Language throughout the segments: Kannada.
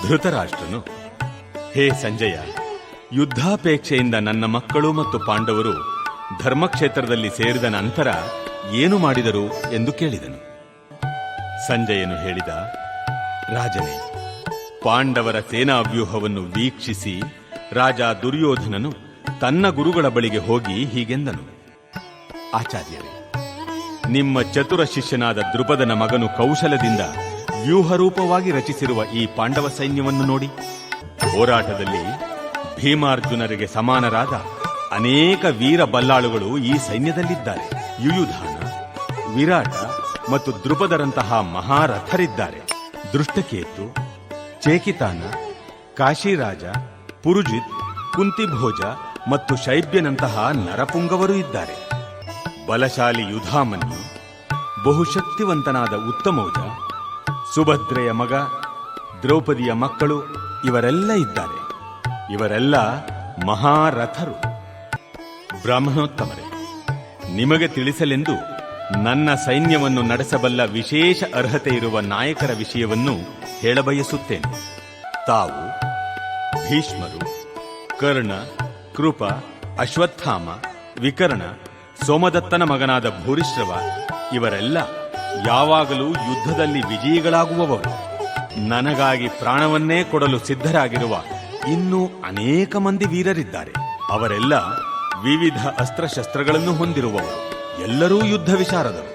ಧೃತರಾಷ್ಟ್ರನು, ಹೇ ಸಂಜಯ, ಯುದ್ಧಾಪೇಕ್ಷೆಯಿಂದ ನನ್ನ ಮಕ್ಕಳು ಮತ್ತು ಪಾಂಡವರು ಧರ್ಮಕ್ಷೇತ್ರದಲ್ಲಿ ಸೇರಿದ ನಂತರ ಏನು ಮಾಡಿದರು ಎಂದು ಕೇಳಿದನು. ಸಂಜಯನು ಹೇಳಿದ, ರಾಜನೇ, ಪಾಂಡವರ ಸೇನಾವ್ಯೂಹವನ್ನು ವೀಕ್ಷಿಸಿ ರಾಜ ದುರ್ಯೋಧನನು ತನ್ನ ಗುರುಗಳ ಬಳಿಗೆ ಹೋಗಿ ಹೀಗೆಂದನು. ಆಚಾರ್ಯರೇ, ನಿಮ್ಮ ಚತುರ ಶಿಷ್ಯನಾದ ದ್ರುಪದನ ಮಗನು ಕೌಶಲದಿಂದ ವ್ಯೂಹರೂಪವಾಗಿ ರಚಿಸಿರುವ ಈ ಪಾಂಡವ ಸೈನ್ಯವನ್ನು ನೋಡಿ. ಹೋರಾಟದಲ್ಲಿ ಭೀಮಾರ್ಜುನರಿಗೆ ಸಮಾನರಾದ ಅನೇಕ ವೀರ ಬಲ್ಲಾಳುಗಳು ಈ ಸೈನ್ಯದಲ್ಲಿದ್ದಾರೆ. ಯುಯುಧಾನ, ವಿರಾಟ ಮತ್ತು ದ್ರುಪದರಂತಹ ಮಹಾರಥರಿದ್ದಾರೆ. ದೃಷ್ಟಕೇತು, ಚೇಕಿತಾನ, ಕಾಶಿರಾಜ, ಪುರುಜಿತ್, ಕುಂತಿಭೋಜ ಮತ್ತು ಶೈಬ್ಯನಂತಹ ನರಪುಂಗವರು ಇದ್ದಾರೆ. ಬಲಶಾಲಿ ಯುಧಾಮನ್ಯು, ಬಹುಶಕ್ತಿವಂತನಾದ ಉತ್ತಮೌಜ, ಸುಭದ್ರೆಯ ಮಗ, ದ್ರೌಪದಿಯ ಮಕ್ಕಳು ಇವರೆಲ್ಲ ಇದ್ದಾರೆ. ಇವರೆಲ್ಲ ಮಹಾರಥರು. ಬ್ರಾಹ್ಮಣೋತ್ತಮರೇ, ನಿಮಗೆ ತಿಳಿಸಲೆಂದು ನನ್ನ ಸೈನ್ಯವನ್ನು ನಡೆಸಬಲ್ಲ ವಿಶೇಷ ಅರ್ಹತೆ ಇರುವ ನಾಯಕರ ವಿಷಯವನ್ನು ಹೇಳಬಯಸುತ್ತೇನೆ. ತಾವು ಭೀಷ್ಮರು, ಕರ್ಣ, ಕೃಪ, ಅಶ್ವತ್ಥಾಮ, ವಿಕರ್ಣ, ಸೋಮದತ್ತನ ಮಗನಾದ ಭೂರಿಶ್ರವ ಇವರೆಲ್ಲ ಯಾವಾಗಲೂ ಯುದ್ಧದಲ್ಲಿ ವಿಜಯಿಗಳಾಗುವವರು. ನನಗಾಗಿ ಪ್ರಾಣವನ್ನೇ ಕೊಡಲು ಸಿದ್ಧರಾಗಿರುವ ಇನ್ನೂ ಅನೇಕ ಮಂದಿ ವೀರರಿದ್ದಾರೆ. ಅವರೆಲ್ಲ ವಿವಿಧ ಅಸ್ತ್ರಶಸ್ತ್ರಗಳನ್ನು ಹೊಂದಿರುವವರು. ಎಲ್ಲರೂ ಯುದ್ಧ ವಿಶಾರದರು.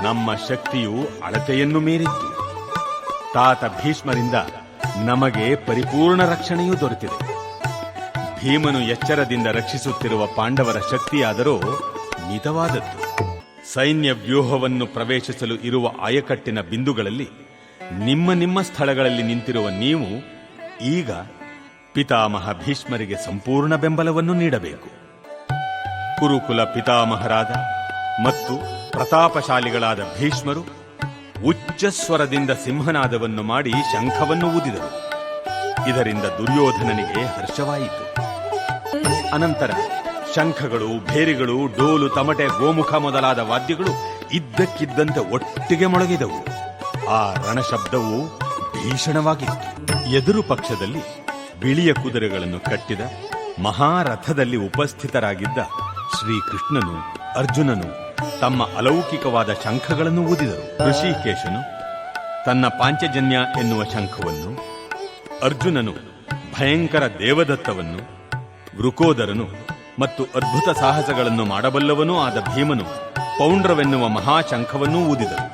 ನಮ್ಮ ಶಕ್ತಿಯು ಅಳತೆಯನ್ನು ಮೀರಿತ್ತು. ತಾತ ಭೀಷ್ಮರಿಂದ ನಮಗೆ ಪರಿಪೂರ್ಣ ರಕ್ಷಣೆಯೂ ದೊರೆತಿದೆ. ಭೀಮನು ಎಚ್ಚರದಿಂದ ರಕ್ಷಿಸುತ್ತಿರುವ ಪಾಂಡವರ ಶಕ್ತಿಯಾದರೂ ಮಿತವಾದದ್ದು. ಸೈನ್ಯ ವ್ಯೂಹವನ್ನು ಪ್ರವೇಶಿಸಲು ಇರುವ ಆಯಕಟ್ಟಿನ ಬಿಂದುಗಳಲ್ಲಿ ನಿಮ್ಮ ನಿಮ್ಮ ಸ್ಥಳಗಳಲ್ಲಿ ನಿಂತಿರುವ ನೀವು ಈಗ ಪಿತಾಮಹ ಭೀಷ್ಮರಿಗೆ ಸಂಪೂರ್ಣ ಬೆಂಬಲವನ್ನು ನೀಡಬೇಕು. ಕುರುಕುಲ ಪಿತಾಮಹರಾದ ಮತ್ತು ಪ್ರತಾಪಶಾಲಿಗಳಾದ ಭೀಷ್ಮರು ಉಚ್ಚಸ್ವರದಿಂದ ಸಿಂಹನಾದವನ್ನು ಮಾಡಿ ಶಂಖವನ್ನು ಊದಿದರು. ಇದರಿಂದ ದುರ್ಯೋಧನನಿಗೆ ಹರ್ಷವಾಯಿತು. ಅನಂತರ ಶಂಖಗಳು, ಭೇರಿಗಳು, ಡೋಲು, ತಮಟೆ, ಗೋಮುಖ ಮೊದಲಾದ ವಾದ್ಯಗಳು ಇದ್ದಕ್ಕಿದ್ದಂತೆ ಒಟ್ಟಿಗೆ ಮೊಳಗಿದವು. ಆ ರಣಶಬ್ದವು ಭೀಷಣವಾಗಿತ್ತು. ಎದುರು ಪಕ್ಷದಲ್ಲಿ ಬಿಳಿಯ ಕುದುರೆಗಳನ್ನು ಕಟ್ಟಿದ ಮಹಾರಥದಲ್ಲಿ ಉಪಸ್ಥಿತರಾಗಿದ್ದ ಶ್ರೀಕೃಷ್ಣನು, ಅರ್ಜುನನು ತಮ್ಮ ಅಲೌಕಿಕವಾದ ಶಂಖಗಳನ್ನು ಊದಿದರು. ಋಷಿಕೇಶನು ತನ್ನ ಪಾಂಚಜನ್ಯ ಎನ್ನುವ ಶಂಖವನ್ನು, ಅರ್ಜುನನು ಭಯಂಕರ ದೇವದತ್ತವನ್ನು, ವೃಕೋದರನು ಮತ್ತು ಅದ್ಭುತ ಸಾಹಸಗಳನ್ನು ಮಾಡಬಲ್ಲವನೂ ಆದ ಭೀಮನು ಪೌಂಡ್ರವೆನ್ನುವ ಮಹಾಶಂಖವನ್ನೂ ಊದಿದರು.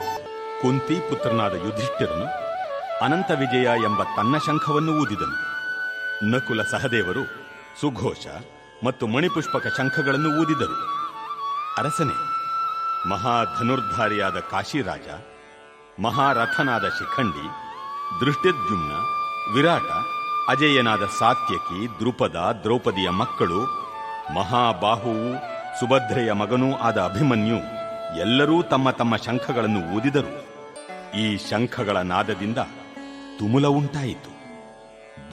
ಕುಂತಿ ಪುತ್ರನಾದ ಯುಧಿಷ್ಠಿರನು ಅನಂತ ವಿಜಯ ಎಂಬ ತನ್ನ ಶಂಖವನ್ನು ಊದಿದನು. ನಕುಲ ಸಹದೇವರು ಸುಘೋಷ ಮತ್ತು ಮಣಿಪುಷ್ಪಕ ಶಂಖಗಳನ್ನು ಊದಿದರು. ಅರಸನೇ, ಮಹಾಧನುರ್ಧಾರಿಯಾದ ಕಾಶಿರಾಜ, ಮಹಾರಥನಾದ ಶಿಖಂಡಿ, ದೃಷ್ಟದ್ಯುಮ್ನ, ವಿರಾಟ, ಅಜೇಯನಾದ ಸಾತ್ಯಕಿ, ದ್ರುಪದ, ದ್ರೌಪದಿಯ ಮಕ್ಕಳು, ಮಹಾಬಾಹುವು, ಸುಭದ್ರೆಯ ಮಗನೂ ಆದ ಅಭಿಮನ್ಯು ಎಲ್ಲರೂ ತಮ್ಮ ತಮ್ಮ ಶಂಖಗಳನ್ನು ಊದಿದರು. ಈ ಶಂಖಗಳ ನಾದದಿಂದ ತುಮುಲ ಉಂಟಾಯಿತು.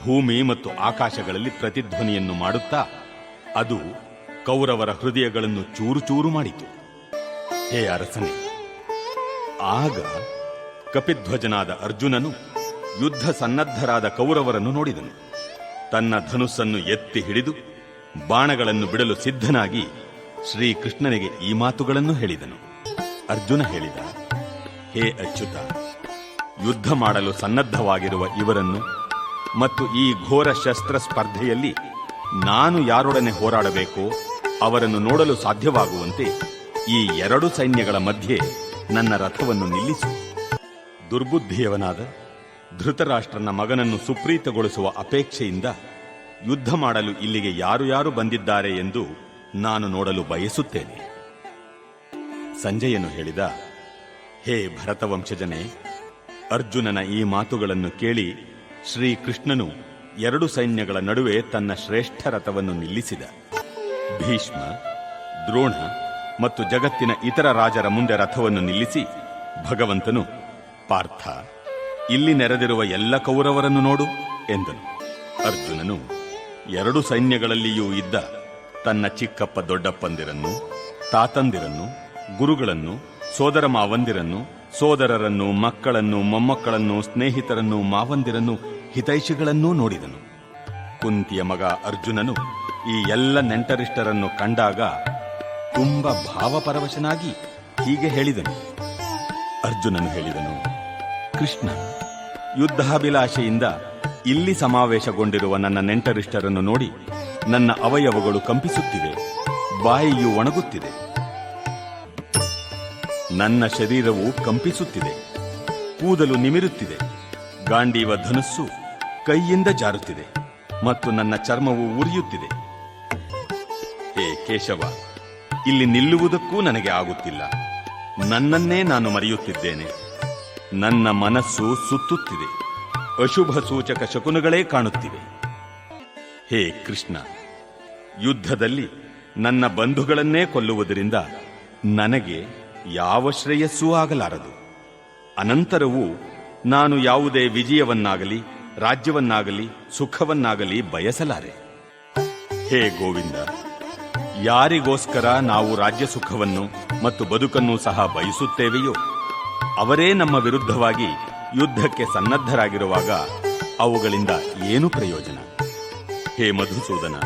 ಭೂಮಿ ಮತ್ತು ಆಕಾಶಗಳಲ್ಲಿ ಪ್ರತಿಧ್ವನಿಯನ್ನು ಮಾಡುತ್ತಾ ಅದು ಕೌರವರ ಹೃದಯಗಳನ್ನು ಚೂರು ಚೂರು ಮಾಡಿತು. ಹೇ ಅರಸನೇ, ಆಗ ಕಪಿಧ್ವಜನಾದ ಅರ್ಜುನನು ಯುದ್ಧ ಸನ್ನದ್ಧರಾದ ಕೌರವರನ್ನು ನೋಡಿದನು. ತನ್ನ ಧನುಸ್ಸನ್ನು ಎತ್ತಿ ಹಿಡಿದು ಬಾಣಗಳನ್ನು ಬಿಡಲು ಸಿದ್ಧನಾಗಿ ಶ್ರೀಕೃಷ್ಣನಿಗೆ ಈ ಮಾತುಗಳನ್ನು ಹೇಳಿದನು. ಅರ್ಜುನ ಹೇಳಿದ, ಹೇ ಅಚ್ಯುತ, ಯುದ್ಧ ಮಾಡಲು ಸನ್ನದ್ಧವಾಗಿರುವ ಇವರನ್ನು ಮತ್ತು ಈ ಘೋರ ಶಸ್ತ್ರ ಸ್ಪರ್ಧೆಯಲ್ಲಿ ನಾನು ಯಾರೊಡನೆ ಹೋರಾಡಬೇಕೋ ಅವರನ್ನು ನೋಡಲು ಸಾಧ್ಯವಾಗುವಂತೆ ಈ ಎರಡು ಸೈನ್ಯಗಳ ಮಧ್ಯೆ ನನ್ನ ರಥವನ್ನು ನಿಲ್ಲಿಸು. ದುರ್ಬುದ್ಧಿಯವನಾದ ಧೃತರಾಷ್ಟ್ರನ ಮಗನನ್ನು ಸುಪ್ರೀತಗೊಳಿಸುವ ಅಪೇಕ್ಷೆಯಿಂದ ಯುದ್ಧ ಮಾಡಲು ಇಲ್ಲಿಗೆ ಯಾರು ಯಾರು ಬಂದಿದ್ದಾರೆ ಎಂದು ನಾನು ನೋಡಲು ಬಯಸುತ್ತೇನೆ. ಸಂಜಯನು ಹೇಳಿದ, ಹೇ ಭರತವಂಶಜನೇ, ಅರ್ಜುನನ ಈ ಮಾತುಗಳನ್ನು ಕೇಳಿ ಶ್ರೀಕೃಷ್ಣನು ಎರಡು ಸೈನ್ಯಗಳ ನಡುವೆ ತನ್ನ ಶ್ರೇಷ್ಠ ರಥವನ್ನು ನಿಲ್ಲಿಸಿದ. ಭೀಷ್ಮ, ದ್ರೋಣ ಮತ್ತು ಜಗತ್ತಿನ ಇತರ ರಾಜರ ಮುಂದೆ ರಥವನ್ನು ನಿಲ್ಲಿಸಿ ಭಗವಂತನು, ಪಾರ್ಥ, ಇಲ್ಲಿ ನೆರೆದಿರುವ ಎಲ್ಲ ಕೌರವರನ್ನು ನೋಡು ಎಂದನು. ಅರ್ಜುನನು ಎರಡು ಸೈನ್ಯಗಳಲ್ಲಿಯೂ ಇದ್ದ ತನ್ನ ಚಿಕ್ಕಪ್ಪ ದೊಡ್ಡಪ್ಪಂದಿರನ್ನು, ತಾತಂದಿರನ್ನು, ಗುರುಗಳನ್ನು, ಸೋದರ ಮಾವಂದಿರನ್ನು, ಸೋದರರನ್ನು, ಮಕ್ಕಳನ್ನು, ಮೊಮ್ಮಕ್ಕಳನ್ನು, ಸ್ನೇಹಿತರನ್ನು, ಮಾವಂದಿರನ್ನು ಹಿತೈಷಿಗಳನ್ನೂ ನೋಡಿದನು. ಕುಂತಿಯ ಮಗ ಅರ್ಜುನನು ಈ ಎಲ್ಲ ನೆಂಟರಿಷ್ಟರನ್ನು ಕಂಡಾಗ ತುಂಬ ಭಾವಪರವಶನಾಗಿ ಹೀಗೆ ಹೇಳಿದನು. ಅರ್ಜುನನು ಹೇಳಿದನು, ಕೃಷ್ಣ, ಯುದ್ಧಾಭಿಲಾಷೆಯಿಂದ ಇಲ್ಲಿ ಸಮಾವೇಶಗೊಂಡಿರುವ ನನ್ನ ನೆಂಟರಿಷ್ಟರನ್ನು ನೋಡಿ ನನ್ನ ಅವಯವಗಳು ಕಂಪಿಸುತ್ತಿವೆ, ಬಾಯಿಯು ಒಣಗುತ್ತಿದೆ. ನನ್ನ ಶರೀರವು ಕಂಪಿಸುತ್ತಿದೆ, ಕೂದಲು ನಿಮಿರುತ್ತಿದೆ, ಗಾಂಡೀವ ಧನುಸ್ಸು ಕೈಯಿಂದ ಜಾರುತ್ತಿದೆ ಮತ್ತು ನನ್ನ ಚರ್ಮವು ಉರಿಯುತ್ತಿದೆ. ಹೇ ಕೇಶವ, ಇಲ್ಲಿ ನಿಲ್ಲುವುದಕ್ಕೂ ನನಗೆ ಆಗುತ್ತಿಲ್ಲ. ನನ್ನನ್ನೇ ನಾನು ಮರೆಯುತ್ತಿದ್ದೇನೆ. ನನ್ನ ಮನಸ್ಸು ಸುತ್ತುತ್ತಿದೆ, ಅಶುಭ ಸೂಚಕ ಶಕುನಗಳೇ ಕಾಣುತ್ತಿವೆ. ಹೇ ಕೃಷ್ಣ, ಯುದ್ಧದಲ್ಲಿ ನನ್ನ ಬಂಧುಗಳನ್ನೇ ಕೊಲ್ಲುವುದರಿಂದ ನನಗೆ ಯಾವ ಶ್ರೇಯಸ್ಸೂ ಆಗಲಾರದು. ಅನಂತರವೂ ನಾನು ಯಾವುದೇ ವಿಜಯವನ್ನಾಗಲಿ ರಾಜ್ಯವನ್ನಾಗಲಿ ಸುಖವನ್ನಾಗಲಿ ಬಯಸಲಾರೆ. ಹೇ ಗೋವಿಂದ, ಯಾರಿಗೋಸ್ಕರ ನಾವು ರಾಜ್ಯ ಸುಖವನ್ನು ಮತ್ತು ಬದುಕನ್ನು ಸಹ ಬಯಸುತ್ತೇವೆಯೋ ಅವರೇ ನಮ್ಮ ವಿರುದ್ಧವಾಗಿ ಯುದ್ಧಕ್ಕೆ ಸನ್ನದ್ಧರಾಗಿರುವಾಗ ಅವುಗಳಿಂದ ಏನು ಪ್ರಯೋಜನ? ಹೇ ಮಧುಸೂದನ,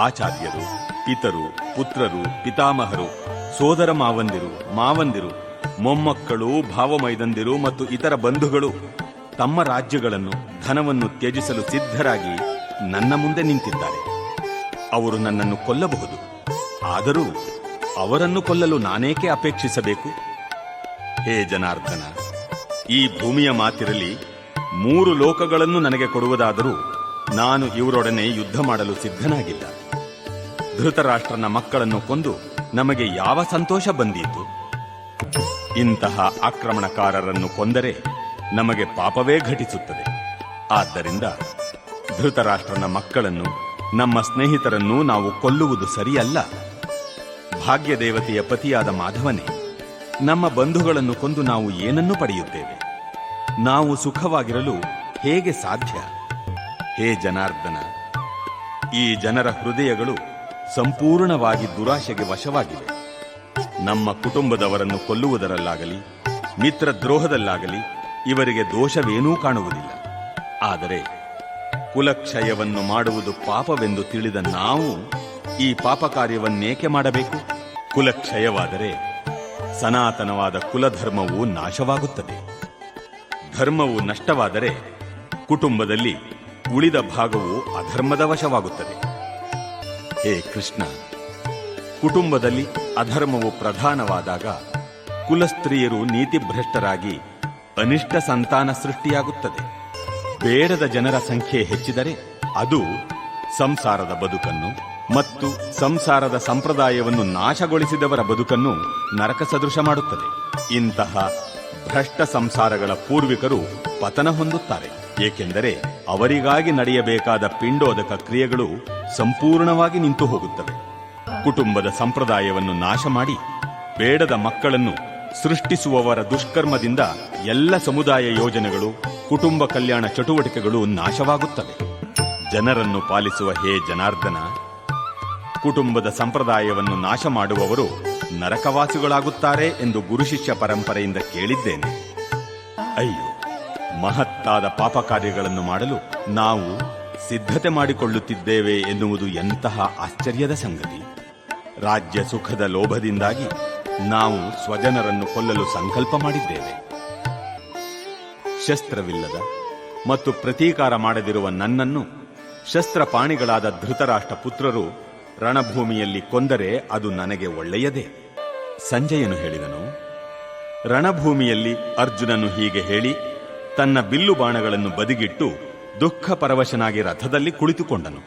ಆಚಾರ್ಯರು, ಪಿತರು, ಪುತ್ರರು, ಪಿತಾಮಹರು, ಸೋದರ ಮಾವಂದಿರು, ಮೊಮ್ಮಕ್ಕಳು, ಭಾವಮೈದಂದಿರು ಮತ್ತು ಇತರ ಬಂಧುಗಳು ತಮ್ಮ ರಾಜ್ಯಗಳನ್ನು ಧನವನ್ನು ತ್ಯಜಿಸಲು ಸಿದ್ಧರಾಗಿ ನನ್ನ ಮುಂದೆ ನಿಂತಿದ್ದಾರೆ. ಅವರು ನನ್ನನ್ನು ಕೊಲ್ಲಬಹುದು, ಆದರೂ ಅವರನ್ನು ಕೊಲ್ಲಲು ನಾನೇಕೆ ಅಪೇಕ್ಷಿಸಬೇಕು? ಹೇ ಜನಾರ್ದನ, ಈ ಭೂಮಿಯ ಮಾತಿರಲಿ 3 ಲೋಕಗಳನ್ನು ನನಗೆ ಕೊಡುವುದಾದರೂ ನಾನು ಇವರೊಡನೆ ಯುದ್ಧ ಮಾಡಲು ಸಿದ್ಧನಾಗಿಲ್ಲ. ಧೃತರಾಷ್ಟ್ರನ ಮಕ್ಕಳನ್ನು ಕೊಂದು ನಮಗೆ ಯಾವ ಸಂತೋಷ ಬಂದೀತು? ಇಂತಹ ಆಕ್ರಮಣಕಾರರನ್ನು ಕೊಂದರೆ ನಮಗೆ ಪಾಪವೇ ಘಟಿಸುತ್ತದೆ. ಆದ್ದರಿಂದ ಧೃತರಾಷ್ಟ್ರನ ಮಕ್ಕಳನ್ನು, ನಮ್ಮ ಸ್ನೇಹಿತರನ್ನು ನಾವು ಕೊಲ್ಲುವುದು ಸರಿಯಲ್ಲ. ಭಾಗ್ಯದೇವತೆಯ ಪತಿಯಾದ ಮಾಧವನೇ, ನಮ್ಮ ಬಂಧುಗಳನ್ನು ಕೊಂದು ನಾವು ಏನನ್ನು ಪಡೆಯುತ್ತೇವೆ? ನಾವು ಸುಖವಾಗಿರಲು ಹೇಗೆ ಸಾಧ್ಯ? ಹೇ ಜನಾರ್ದನ, ಈ ಜನರ ಹೃದಯಗಳು ಸಂಪೂರ್ಣವಾಗಿ ದುರಾಶೆಗೆ ವಶವಾಗಿವೆ. ನಮ್ಮ ಕುಟುಂಬದವರನ್ನು ಕೊಲ್ಲುವುದರಲ್ಲಾಗಲಿ ಮಿತ್ರದ್ರೋಹದಲ್ಲಾಗಲಿ ಇವರಿಗೆ ದೋಷವೇನೂ ಕಾಣುವುದಿಲ್ಲ. ಆದರೆ ಕುಲಕ್ಷಯವನ್ನು ಮಾಡುವುದು ಪಾಪವೆಂದು ತಿಳಿದ ನಾವು ಈ ಪಾಪ ಕಾರ್ಯವನ್ನೇಕೆ ಮಾಡಬೇಕು? ಕುಲಕ್ಷಯವಾದರೆ ಸನಾತನವಾದ ಕುಲಧರ್ಮವು ನಾಶವಾಗುತ್ತದೆ. ಧರ್ಮವು ನಷ್ಟವಾದರೆ ಕುಟುಂಬದಲ್ಲಿ ಉಳಿದ ಭಾಗವು ಅಧರ್ಮದ ವಶವಾಗುತ್ತದೆ. ಹೇ ಕೃಷ್ಣ, ಕುಟುಂಬದಲ್ಲಿ ಅಧರ್ಮವು ಪ್ರಧಾನವಾದಾಗ ಕುಲಸ್ತ್ರೀಯರು ನೀತಿಭ್ರಷ್ಟರಾಗಿ ಅನಿಷ್ಟ ಸಂತಾನ ಸೃಷ್ಟಿಯಾಗುತ್ತದೆ. ಬೇಡದ ಜನರ ಸಂಖ್ಯೆ ಹೆಚ್ಚಿದರೆ ಅದು ಸಂಸಾರದ ಬದುಕನ್ನು ಮತ್ತು ಸಂಸಾರದ ಸಂಪ್ರದಾಯವನ್ನು ನಾಶಗೊಳಿಸಿದವರ ಬದುಕನ್ನು ನರಕ ಸದೃಶ ಮಾಡುತ್ತದೆ. ಇಂತಹ ಭ್ರಷ್ಟ ಸಂಸಾರಗಳ ಪೂರ್ವಿಕರು ಪತನ ಹೊಂದುತ್ತಾರೆ. ಏಕೆಂದರೆ ಅವರಿಗಾಗಿ ನಡೆಯಬೇಕಾದ ಪಿಂಡೋದಕ ಕ್ರಿಯೆಗಳು ಸಂಪೂರ್ಣವಾಗಿ ನಿಂತು ಹೋಗುತ್ತವೆ. ಕುಟುಂಬದ ಸಂಪ್ರದಾಯವನ್ನು ನಾಶ ಮಾಡಿ ಬೇಡದ ಮಕ್ಕಳನ್ನು ಸೃಷ್ಟಿಸುವವರ ದುಷ್ಕರ್ಮದಿಂದ ಎಲ್ಲ ಸಮುದಾಯ ಯೋಜನೆಗಳು, ಕುಟುಂಬ ಕಲ್ಯಾಣ ಚಟುವಟಿಕೆಗಳು ನಾಶವಾಗುತ್ತವೆ. ಜನರನ್ನು ಪಾಲಿಸುವ ಹೇ ಜನಾರ್ದನ, ಕುಟುಂಬದ ಸಂಪ್ರದಾಯವನ್ನು ನಾಶ ಮಾಡುವವರು ನರಕವಾಸಿಗಳಾಗುತ್ತಾರೆ ಎಂದು ಗುರುಶಿಷ್ಯ ಪರಂಪರೆಯಿಂದ ಕೇಳಿದ್ದೇನೆ. ಅಯ್ಯೋ, ಮಹತ್ತಾದ ಪಾಪ ಕಾರ್ಯಗಳನ್ನು ಮಾಡಲು ನಾವು ಸಿದ್ಧತೆ ಮಾಡಿಕೊಳ್ಳುತ್ತಿದ್ದೇವೆ ಎನ್ನುವುದು ಎಂತಹ ಆಶ್ಚರ್ಯದ ಸಂಗತಿ. ರಾಜ್ಯ ಸುಖದ ಲೋಭದಿಂದಾಗಿ ನಾವು ಸ್ವಜನರನ್ನು ಕೊಲ್ಲಲು ಸಂಕಲ್ಪ ಮಾಡಿದ್ದೇವೆ. ಶಸ್ತ್ರವಿಲ್ಲದ ಮತ್ತು ಪ್ರತೀಕಾರ ಮಾಡದಿರುವ ನನ್ನನ್ನು ಶಸ್ತ್ರಪಾಣಿಗಳಾದ ಧೃತರಾಷ್ಟ್ರ ಪುತ್ರರು ರಣಭೂಮಿಯಲ್ಲಿ ಕೊಂದರೆ ಅದು ನನಗೆ ಒಳ್ಳೆಯದೇ. ಸಂಜಯನು ಹೇಳಿದನು. ರಣಭೂಮಿಯಲ್ಲಿ ಅರ್ಜುನನು ಹೀಗೆ ಹೇಳಿ ತನ್ನ ಬಿಲ್ಲು ಬಾಣಗಳನ್ನು ಬದಿಗಿಟ್ಟು ದುಃಖ ಪರವಶನಾಗಿ ರಥದಲ್ಲಿ ಕುಳಿತುಕೊಂಡನು.